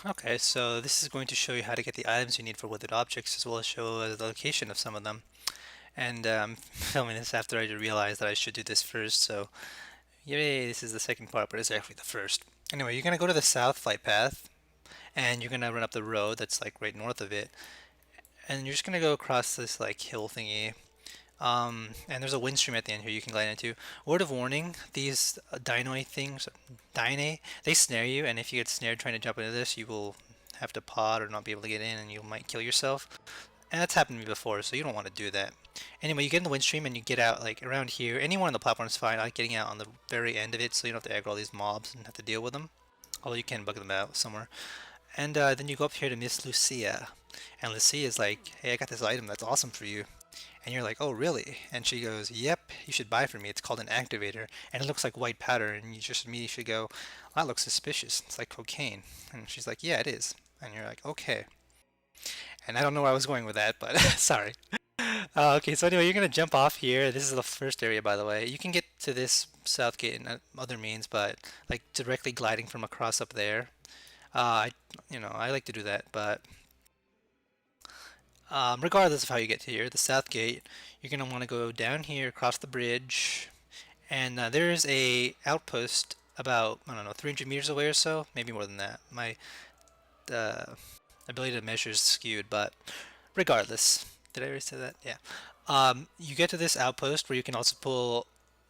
Okay, so this is going to show you how to get the items you need for withered objects, as well as show the location of some of them. And I'm filming this after I realized that I should do this first, so yay, this is the second part, but it's actually the first. Anyway, you're going to go to the south flight path, and you're going to run up the road that's like right north of it, and you're just going to go across this like hill thingy. And there's a wind stream at the end here you can glide into. Word of warning, these dino things, dine, they snare you, and if you get snared trying to jump into this, you will have to pod or not be able to get in, and you might kill yourself. And that's happened to me before, so you don't want to do that. Anyway, you get in the wind stream and you get out like around here. Anyone on the platform is fine. I like getting out on the very end of it, so you don't have to aggro all these mobs and have to deal with them. Although you can bug them out somewhere. And then you go up here to Miss Lucia. And Lucia is like, hey, I got this item that's awesome for you. And you're like, oh, really? And she goes, yep, you should buy from me. It's called an activator. And it looks like white powder. And you just immediately should go, well, that looks suspicious. It's like cocaine. And she's like, yeah, it is. And you're like, okay. And I don't know where I was going with that, but sorry. Okay, so anyway, you're going to jump off here. This is the first area, by the way. You can get to this south gate in other means, but like directly gliding from across up there. I like to do that, but regardless of how you get to here, the south gate, you're going to want to go down here across the bridge, and there's a outpost about, I don't know, 300 meters away or so, maybe more than that. My uh, ability to measure is skewed, but regardless. Did I already say that? Yeah. You get to this outpost where you can also pull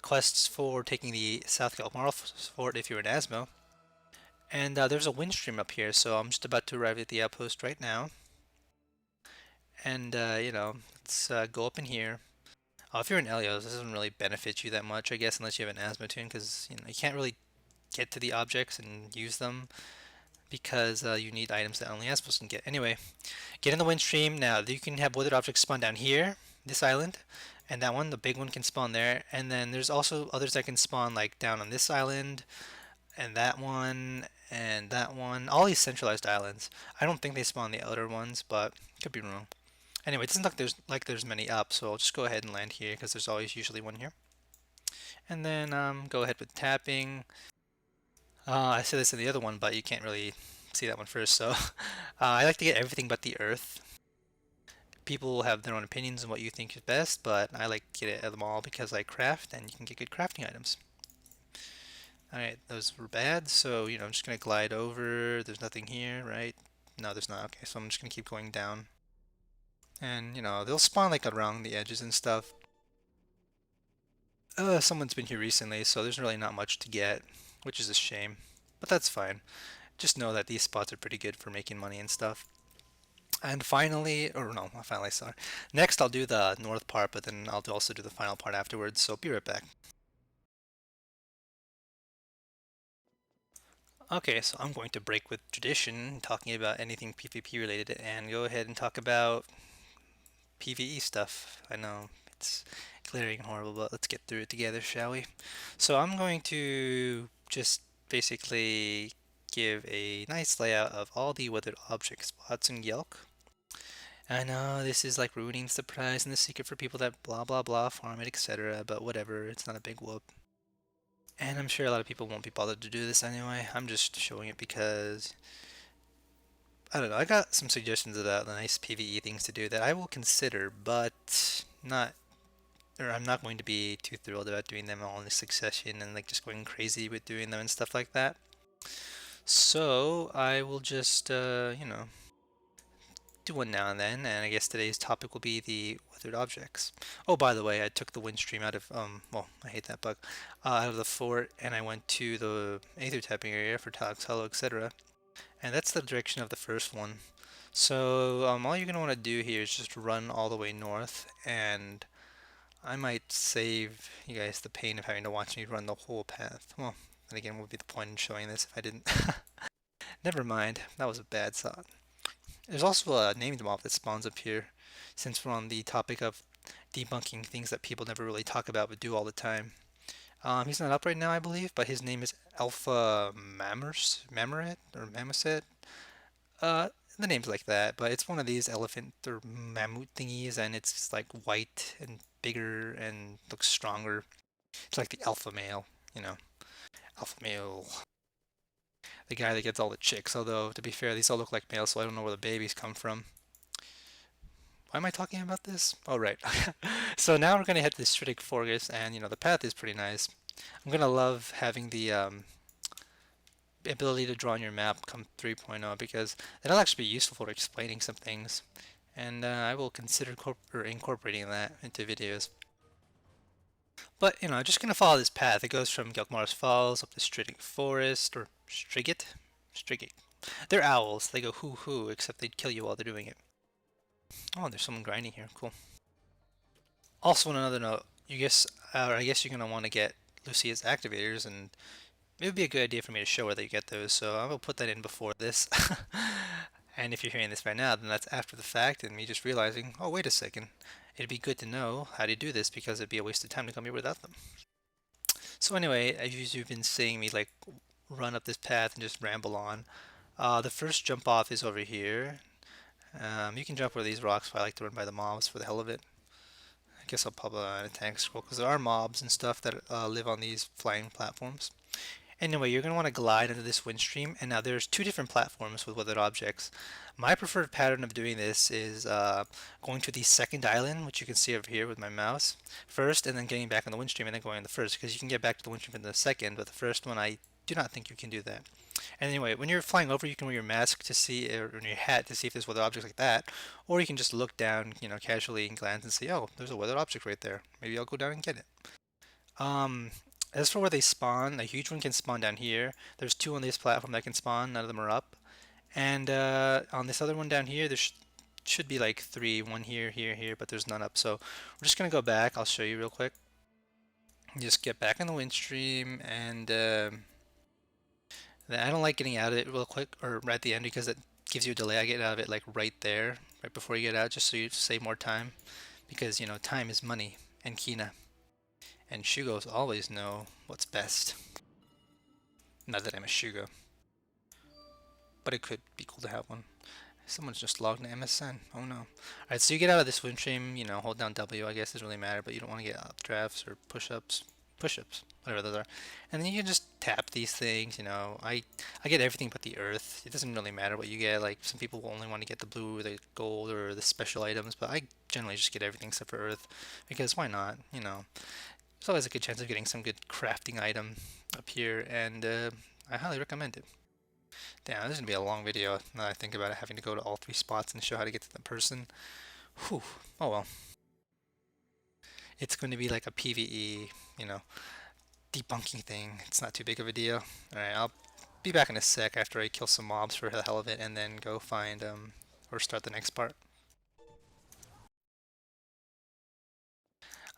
quests for taking the South Kalmar fort if you're in Asmo. And there's a wind stream up here, so I'm just about to arrive at the outpost right now. And, let's go up in here. If you're in Elios, this doesn't really benefit you that much, I guess, unless you have an Asmo tune, because, you can't really get to the objects and use them because you need items that only Asmos can get. Anyway, get in the wind stream. Now, you can have withered objects spawn down here, this island, and that one, the big one, can spawn there. And then there's also others that can spawn like down on this island, and that one, and that one. All these centralized islands. I don't think they spawn the outer ones, but could be wrong. Anyway, it doesn't look there's many up, so I'll just go ahead and land here because there's always usually one here. And then go ahead with tapping. I said this in the other one, but you can't really see that one first. So I like to get everything but the earth. People have their own opinions on what you think is best, but I like to get it at them all because I craft and you can get good crafting items. Alright, those were bad, so I'm just gonna glide over. There's nothing here, right? No, there's not. Okay, so I'm just gonna keep going down. And they'll spawn like around the edges and stuff. Someone's been here recently, so there's really not much to get, which is a shame. But that's fine. Just know that these spots are pretty good for making money and stuff. And finally, or no, not finally, sorry. Next, I'll do the north part, but then I'll also do the final part afterwards, so be right back. Okay, so I'm going to break with tradition, talking about anything PvP related, and go ahead and talk about PvE stuff. I know it's glaring and horrible, but let's get through it together, shall we? So I'm going to just basically give a nice layout of all the weathered object spots in Yelk. I know this is like ruining the surprise and the secret for people that blah blah blah farm it, etc. But whatever, it's not a big whoop. And I'm sure a lot of people won't be bothered to do this anyway. I'm just showing it because I don't know. I got some suggestions about the nice PvE things to do that I will consider, but I'm not going to be too thrilled about doing them all in succession and like just going crazy with doing them and stuff like that. So I will just, do one now and then, and I guess today's topic will be the weathered objects. Oh, by the way, I took the wind stream out of, well, I hate that bug, out of the fort, and I went to the Aether tapping area for Talix Hollow, etc. And that's the direction of the first one. So, all you're going to want to do here is just run all the way north, and I might save you guys the pain of having to watch me run the whole path. Well, then again, what would be the point in showing this if I didn't? Never mind, that was a bad thought. There's also a named mob that spawns up here, since we're on the topic of debunking things that people never really talk about but do all the time. He's not up right now, I believe, but his name is Alpha Mamoret, or Mamoset. Uh, the name's like that, but it's one of these elephant or mammoth thingies, and it's like white and bigger and looks stronger. It's like the alpha male, you know, alpha male. the guy that gets all the chicks. Although, to be fair, these all look like males, so I don't know where the babies come from. Why am I talking about this? Oh, right. So now we're going to head to the Stritic Forest, and the path is pretty nice. I'm going to love having the ability to draw on your map come 3.0 because that'll actually be useful for explaining some things. And I will consider incorporating that into videos. But, I'm just going to follow this path. It goes from Gelkmar's Falls up to Stritic Forest, or Strigit? Strigit. They're owls. They go hoo hoo, except they'd kill you while they're doing it. Oh, there's someone grinding here. Cool. Also, on another note, I guess you're going to want to get Lucia's activators, and it would be a good idea for me to show where they get those, so I will put that in before this. And if you're hearing this right now, then that's after the fact, and me just realizing, oh, wait a second. It'd be good to know how to do this because it'd be a waste of time to come here without them. So anyway, as you've been seeing me like run up this path and just ramble on, the first jump off is over here. You can jump over these rocks if I like to run by the mobs for the hell of it. I guess I'll pop an attack scroll because there are mobs and stuff that live on these flying platforms. Anyway, you're going to want to glide into this wind stream, and now there's two different platforms with weathered objects. My preferred pattern of doing this is going to the second island, which you can see over here with my mouse, first, and then getting back on the wind stream and then going on the first, because you can get back to the wind stream in the second, but the first one I do not think you can do that. And anyway, when you're flying over, you can wear your mask to see, or your hat to see if there's weathered objects like that, or you can just look down, casually and glance and see, oh, there's a weathered object right there. Maybe I'll go down and get it. Um, as for where they spawn, a huge one can spawn down here. There's two on this platform that can spawn. None of them are up. And on this other one down here, there should be like three. One here, here, here, but there's none up. So we're just gonna go back. I'll show you real quick. Just get back in the wind stream, and I don't like getting out of it real quick or right at the end because it gives you a delay. I get out of it like right there, right before you get out, just so you save more time. Because time is money, and Kina. And Shugos always know what's best. Not that I'm a Shugo, but it could be cool to have one. Someone's just logged into MSN. Oh no. Alright, so you get out of this wind stream, hold down W, I guess doesn't really matter, but you don't want to get updrafts or push-ups, whatever those are. And then you can just tap these things, I get everything but the earth. It doesn't really matter what you get. Like, some people will only want to get the blue or the gold or the special items, but I generally just get everything except for earth, because why not, There's always a good chance of getting some good crafting item up here, and I highly recommend it. Damn, this is going to be a long video now that I think about it, having to go to all three spots and show how to get to the person. Whew. Oh well. It's going to be like a PvE, debunking thing. It's not too big of a deal. Alright, I'll be back in a sec after I kill some mobs for the hell of it, and then go find, or start the next part.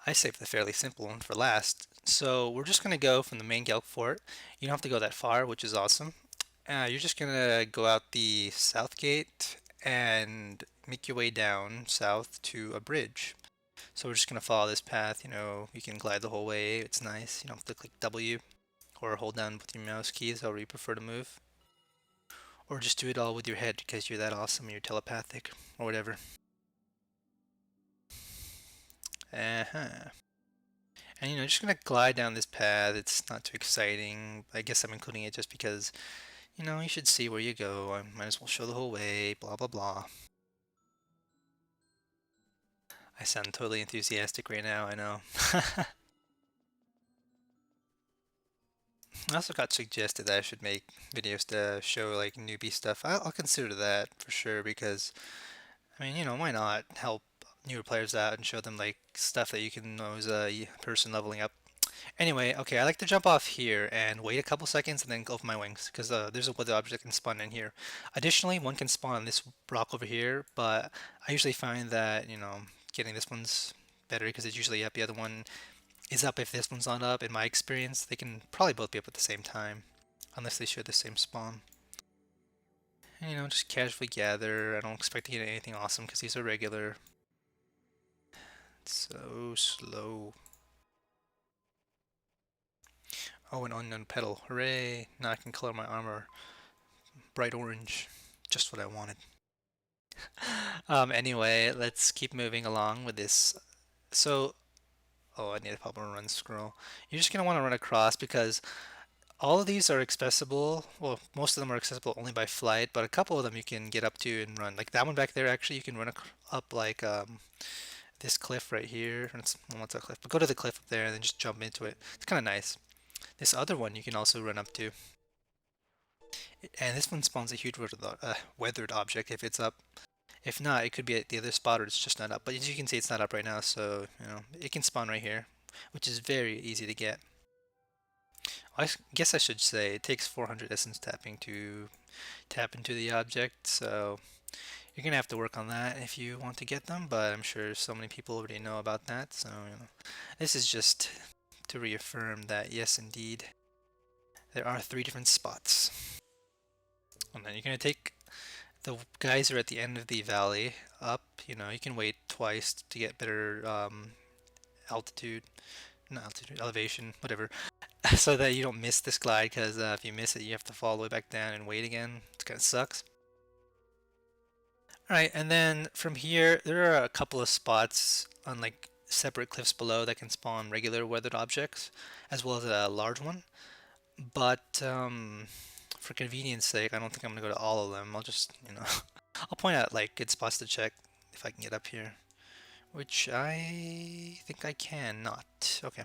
I saved the fairly simple one for last. So we're just going to go from the main Gelk fort. You don't have to go that far, which is awesome. You're just going to go out the south gate and make your way down south to a bridge. So we're just going to follow this path. You can glide the whole way. It's nice. You don't have to click W or hold down with your mouse keys, however you prefer to move. Or just do it all with your head because you're that awesome and you're telepathic or whatever. Uh-huh. And just gonna glide down this path. It's not too exciting. I guess I'm including it just because, you should see where you go. I might as well show the whole way, blah blah blah. I sound totally enthusiastic right now, I know. I also got suggested that I should make videos to show like newbie stuff. I'll consider that for sure because, I mean, why not help newer players out and show them like stuff that you can know as a person leveling up. Anyway, okay, I like to jump off here and wait a couple seconds and then go for my wings because there's a weather object that can spawn in here. Additionally, one can spawn on this rock over here, but I usually find that, getting this one's better because it's usually up. The other one is up if this one's not up. In my experience, they can probably both be up at the same time unless they share the same spawn. And, just casually gather. I don't expect to get anything awesome because these are regular. It's so slow. Oh, an unknown petal. Hooray! Now I can color my armor bright orange. Just what I wanted. Anyway, let's keep moving along with this. So, oh, I need to pop a run scroll. You're just gonna want to run across because All of these are accessible. Well, most of them are accessible only by flight, but a couple of them you can get up to and run. Like that one back there, actually, you can run up like this cliff right here. Well, it's a cliff, but go to the cliff up there and then just jump into it. It's kind of nice. This other one you can also run up to, and this one spawns a huge weathered object if it's up. If not, it could be at the other spot or it's just not up. But as you can see, it's not up right now, so it can spawn right here, which is very easy to get. I guess I should say it takes 400 essence tapping to tap into the object, so you're gonna have to work on that if you want to get them, but I'm sure so many people already know about that, so this is just to reaffirm that yes, indeed, there are 3 different spots. And then you're gonna take the guys are at the end of the valley up, you can wait twice to get better altitude, not altitude, elevation, whatever, so that you don't miss this glide, because if you miss it, you have to fall all the way back down and wait again. It kind of sucks. Alright, and then from here, there are a couple of spots on like separate cliffs below that can spawn regular weathered objects, as well as a large one. But for convenience sake, I don't think I'm gonna go to all of them. I'll just, I'll point out like good spots to check if I can get up here, which I think I can not. Okay.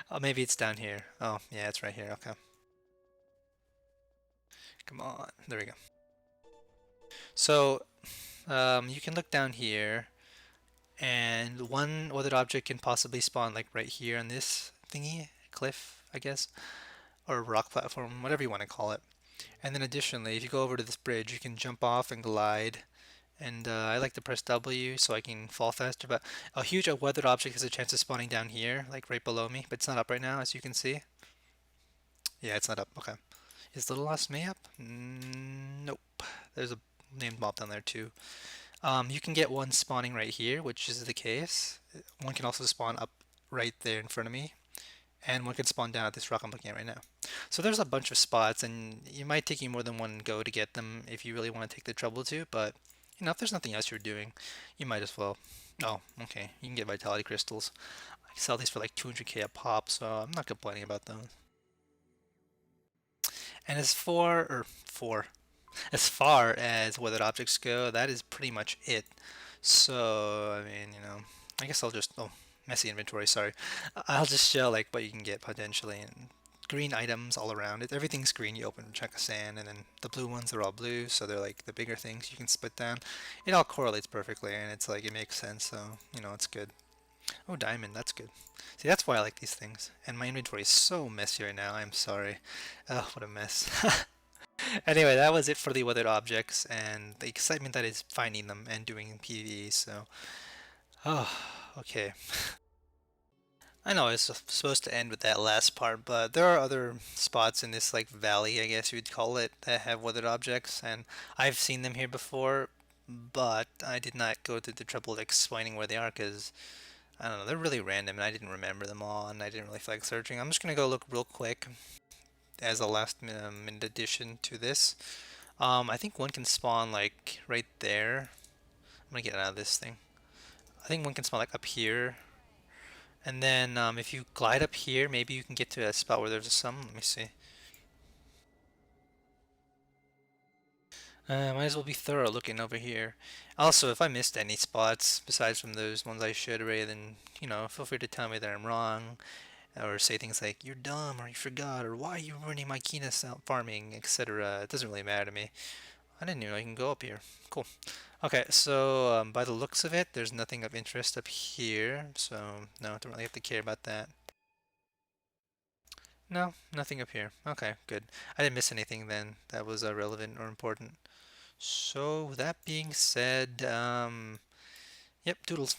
Oh, maybe it's down here. Oh, yeah, it's right here. Okay. Come on. There we go. So, you can look down here, and one weathered object can possibly spawn like right here on this thingy, cliff, I guess, or rock platform, whatever you want to call it. And then additionally, if you go over to this bridge, you can jump off and glide. And I like to press W so I can fall faster, but a huge weathered object has a chance of spawning down here, like right below me, but it's not up right now, as you can see. Yeah, it's not up. Okay. Is Little Lost May up? Nope. There's a named mob down there too. You can get one spawning right here, which is the case. One can also spawn up right there in front of me, and one can spawn down at this rock I'm looking at right now. So there's a bunch of spots, and it might take you more than one go to get them if you really want to take the trouble to, but if there's nothing else you're doing, you might as well. Oh, okay, you can get vitality crystals. I sell these for like 200k a pop, so I'm not complaining about those. And as far as weathered objects go, that is pretty much it. So, I mean, I guess I'll just, oh, messy inventory, sorry. I'll just show like what you can get potentially, and green items all around it. Everything's green. You open a chunk of sand, and then the blue ones are all blue, so they're like the bigger things you can split down. It all correlates perfectly, and it's like it makes sense, so it's good. Oh, diamond, that's good. See, that's why I like these things. And my inventory is so messy right now. I'm sorry. Oh, what a mess. Anyway, that was it for the weathered objects and the excitement that is finding them and doing PvE. So, oh, okay. I know it's supposed to end with that last part, but there are other spots in this like valley, I guess you'd call it, that have weathered objects, and I've seen them here before, but I did not go through the trouble of explaining where they are because I don't know, they're really random and I didn't remember them all and I didn't really feel like searching. I'm just gonna go look real quick as a last minute addition to this. I think one can spawn like right there. I'm gonna get out of this thing. I think one can spawn like up here. And then if you glide up here, maybe you can get to a spot where there's a sun. Let me see. Might as well be thorough looking over here. Also, if I missed any spots besides from those ones I showed already, then, feel free to tell me that I'm wrong. Or say things like, you're dumb, or you forgot, or why are you ruining my Keenest out farming, etc. It doesn't really matter to me. I didn't even know you can go up here. Cool. Okay, so by the looks of it, there's nothing of interest up here, so no, I don't really have to care about that. No, nothing up here. Okay, good. I didn't miss anything then that was relevant or important. So, that being said, yep, doodles.